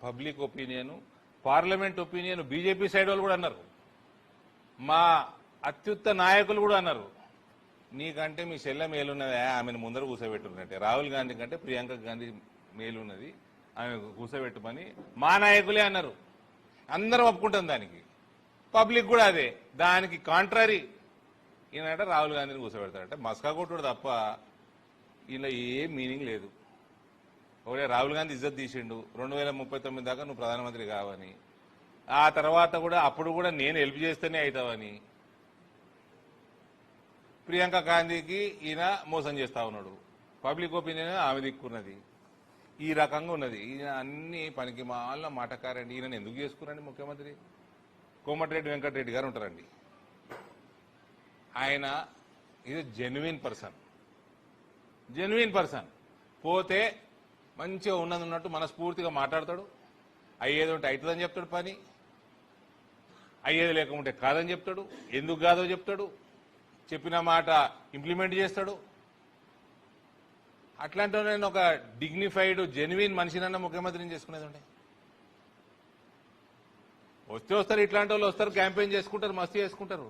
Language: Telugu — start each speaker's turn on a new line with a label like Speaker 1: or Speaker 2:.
Speaker 1: Public opinion, parliament opinion, BJP side వాళ్ళు కూడా అన్నారు, మా అత్యుత్త నాయకులు కూడా అన్నారు, నీకంటే మీ చెల్లె మేలున్నదా, ఆమెను ముందర కూర్చోబెట్టున్నట్టే, రాహుల్ గాంధీ కంటే ప్రియాంక గాంధీ మేలున్నది, ఆమె కూర్చోబెట్టుమని మా నాయకులే అన్నారు. అందరం ఒప్పుకుంటాం దానికి, పబ్లిక్ కూడా అదే. దానికి కాంట్రరీ ఈయనట రాహుల్ గాంధీని కూర్చోబెడతాడంటే మస్కా కొట్టుడు తప్ప ఇలా ఏం మీనింగ్ లేదు. ఒకటే రాహుల్ గాంధీ ఇజ్జత్ తీసిండు 2039 దాకా నువ్వు ప్రధానమంత్రి కావని, ఆ తర్వాత కూడా అప్పుడు కూడా నేను హెల్ప్ చేస్తేనే అవుతావని ప్రియాంక గాంధీకి ఈయన మోసం చేస్తా ఉన్నాడు. పబ్లిక్ ఒపీనియన్ ఆమె దిక్కున్నది, ఈ రకంగా ఉన్నది. ఈయన అన్ని పనికి మాల మాటకారండి. ఈయనను ఎందుకు చేసుకురండి ముఖ్యమంత్రి? కోమటిరెడ్డి వెంకటరెడ్డి గారు ఉంటారండి, ఆయన ఇది జెన్యున్ పర్సన్. పోతే మంచిగా ఉన్నట్టు మనస్ఫూర్తిగా మాట్లాడతాడు, అయ్యేది ఉంటే అవుతుందని చెప్తాడు పని, అయ్యేది లేకుంటే కాదని చెప్తాడు, ఎందుకు కాదో చెప్తాడు, చెప్పిన మాట ఇంప్లిమెంట్ చేస్తాడు. అట్లాంటి నేను ఒక డిగ్నిఫైడ్ జెన్యున్ మనిషినన్నా ముఖ్యమంత్రిని చేసుకునేది ఉండే. వస్తారు, ఇట్లాంటి వాళ్ళు వస్తారు, క్యాంపెయిన్ చేసుకుంటారు, మస్తు చేసుకుంటారు.